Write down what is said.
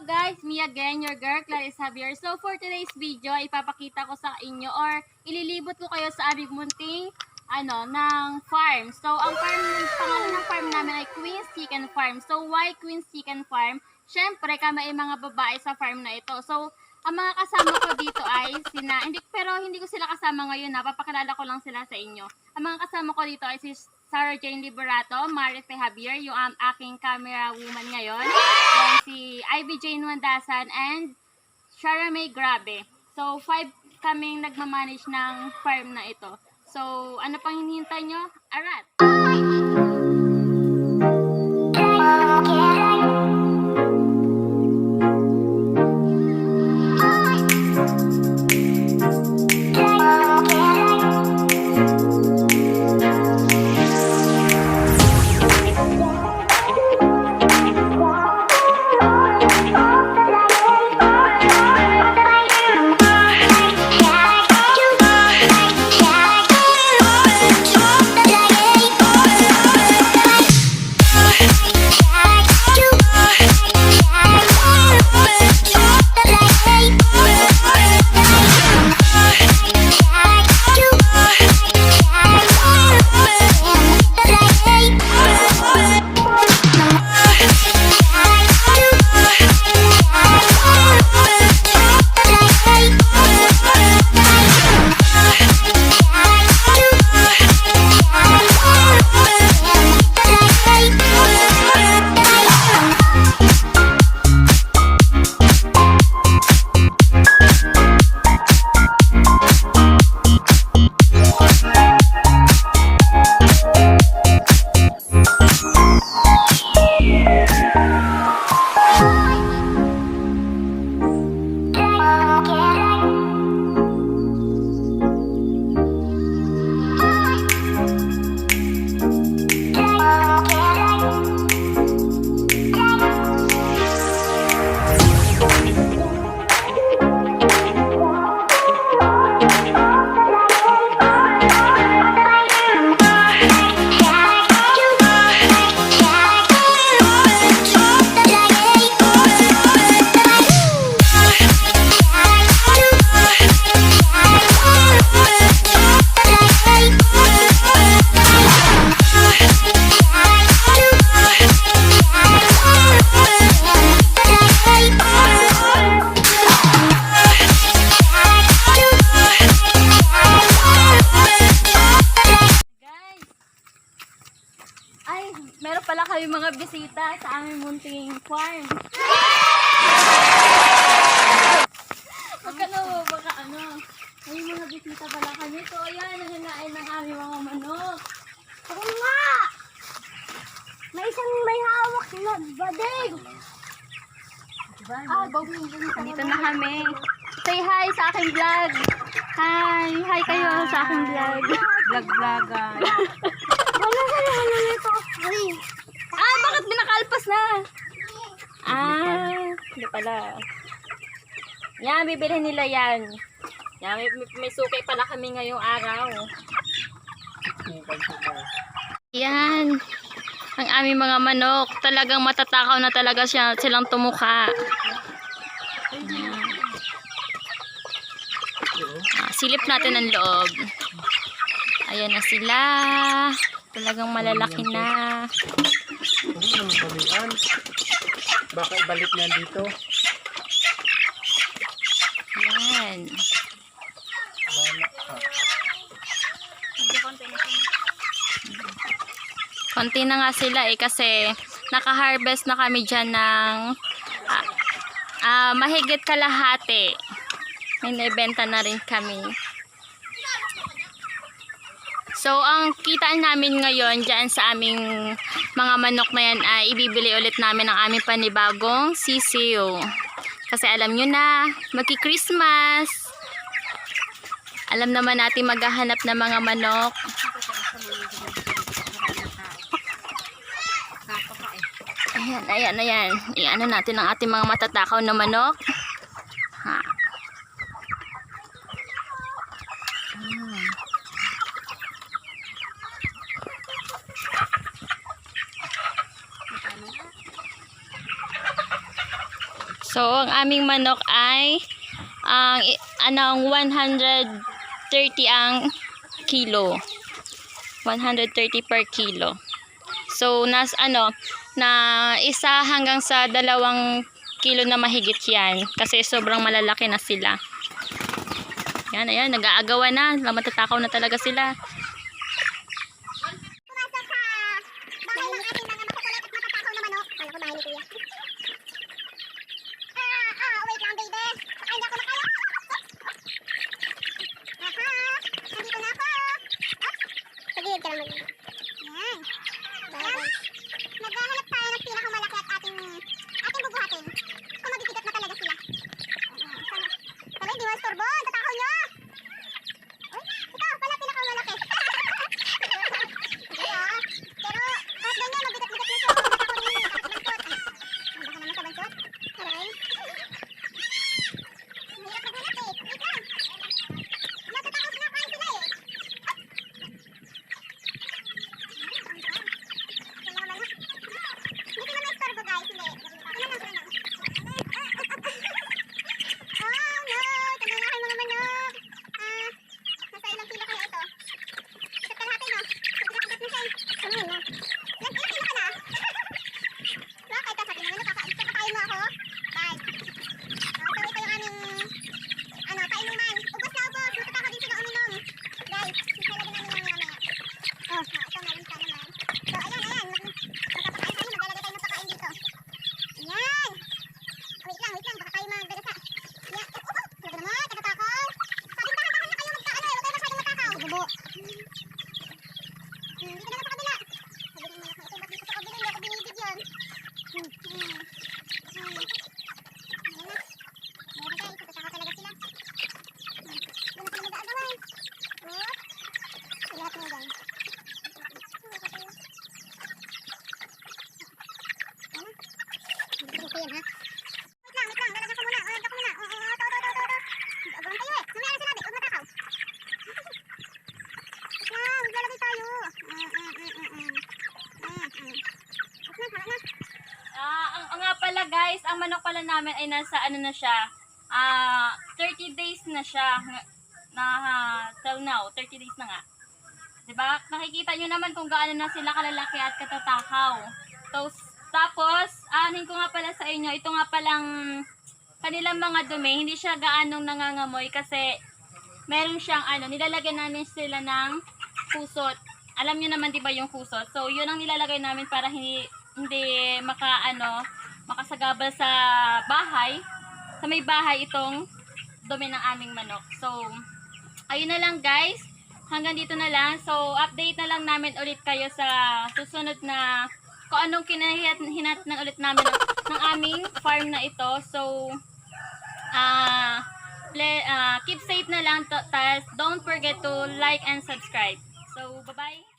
Guys, me again, your girl, Clarice Javier. So, for today's video, ipapakita ko sa inyo or ililibot ko kayo sa aming munting ng farm. So, ang pangalan ng farm namin ay Queen's Chicken Farm. So, why Queen's Chicken Farm? Syempre, kami ay mga babae sa farm na ito. So, ang mga kasama ko dito ay hindi ko sila kasama ngayon na, papakilala ko lang sila sa inyo. Ang mga kasama ko dito ay si Sarah Jane Liberato, Marife Javier, yung aking camera woman ngayon. Then si Ivy Jane Wandasan and Shara May Grabe. So, 5 kaming nagmamanage ng farm na ito. So, ano pang hinihintay nyo? Arat! Meron pala kayo mga bisita sa aming munting farm. May mga bisita pala kami. So, ayan, nangyayaan ng aming mga manok. Oo nga! May isang may hawak na bading. Dito na kami. Say hi sa aking vlog. Hi kayo sa aking vlog. Vlog-vlogan. Wala ka naman nito. Bakit binakalpas na? Hindi pala. Yan, bibilhin nila yan. Yan, may suki pala kami ngayong araw. Yan. Ang aming mga manok. Talagang matatakaw na talaga silang tumuka. Silip natin ang loob. Ayan na sila. Talagang malalaki na. Baka ibalik na dito. Yan. Konti na nga sila kasi naka-harvest na kami dyan ng mahigit kalahati. May naibenta na rin kami. So, ang kitaan namin ngayon dyan sa aming mga manok na yan ay ibibili ulit namin ang aming panibagong sisiyo. Kasi alam nyo na, magki-Christmas. Alam naman natin maghahanap ng mga manok. Ayan. Iano natin ang ating mga matatakaw na manok. So, ang aming manok ay anong 130 ang kilo. 130 per kilo. So, na isa hanggang sa 2 kilo na mahigit yan. Kasi sobrang malalaki na sila. Yan, ayan, nag-aagawan na. Matatakaw na talaga sila. Pumasok sa bahay ng ating mga makukulit at matatakaw na manok. Kala ko bahay ni Kuya. Wait lang, baby. Ay, hindi ako makaya. Nandito na ako. Sagilid ka lang mag- Yan. Naghahanap tayo ng pinakamalaki at ating bubuhatin. So, magkikikot na talaga sila. Tala, hindi mo istorbo. Tatakaw nyo. Uy, ikaw pala pinakamalaki. Pero, kahit ganyan, mabigat-bigat na siya. Tatakaw rin yun. Bansot. Baka naman sa bansot. Aray. Mahirap maghanap eh. Wait lang. Natatakot na kain sila eh. Hindi ko na ma-istorbo guys. Hindi. Ito na lang. Oh no! Tagalakin mo naman manok. Nasa ilang kilo kaya ito? Isat kalahati no? Bigat-bigat na siya eh. Ano na? Ilang kilo ka na? Bakit? Sasakin mo na kakakain mo ako? Bye. So ito yung aming kainuman. Ubos na ubos. Matutaka din sila uminom. Guys, isalagin namin yung mamaya. Ito meron pa naman. So ayan. Magpapakain tayo. Maglalagay tayo ng pakain dito. Ayan. Wait lang. Baka tayo magdagasa. Ayan. Talaga naman. Tagatakaw. Sabi tahan na kayo magkaano eh. Huwag kayo masyadong matakaw. Bubo. Dito na lang sa kabila. Sabi mo na ito. Ba't dito sa kabila? Hindi ako binibig yun. Ayan na. Ayan guys. Tatakaw talaga sila. Doon sila mag-aagawan. Lahat mo guys. Hindi ko yan ha. Wait lang. Lalagyan ko muna. Ito. Mag-agawan tayo eh. Mamaya na sinabi. Huwag matakaw. Wait lang. Maglalagay tayo. Wait na. Ang nga pala guys, ang manok pala namin ay nasa na siya. 30 days na siya. Till now, 30 days na nga. Diba? Nakikita nyo naman kung gaano na sila kalalaki at katatakaw. Tapos, anin ko nga pala sa inyo, ito nga palang kanilang mga dumi, hindi siya gaanong nangangamoy kasi meron siyang nilalagyan namin sila ng kusot. Alam niyo naman 'di ba yung kusot? So, 'yun ang nilalagay namin para hindi makasagabal sa bahay. Sa may bahay itong dumi ng aming manok. So, ayun na lang guys. Hanggang dito na lang. So, update na lang namin ulit kayo sa susunod na kung anong kinahinatnan ulit namin ng aming farm na ito. So, keep safe na lang. Don't forget to like and subscribe. So, bye-bye.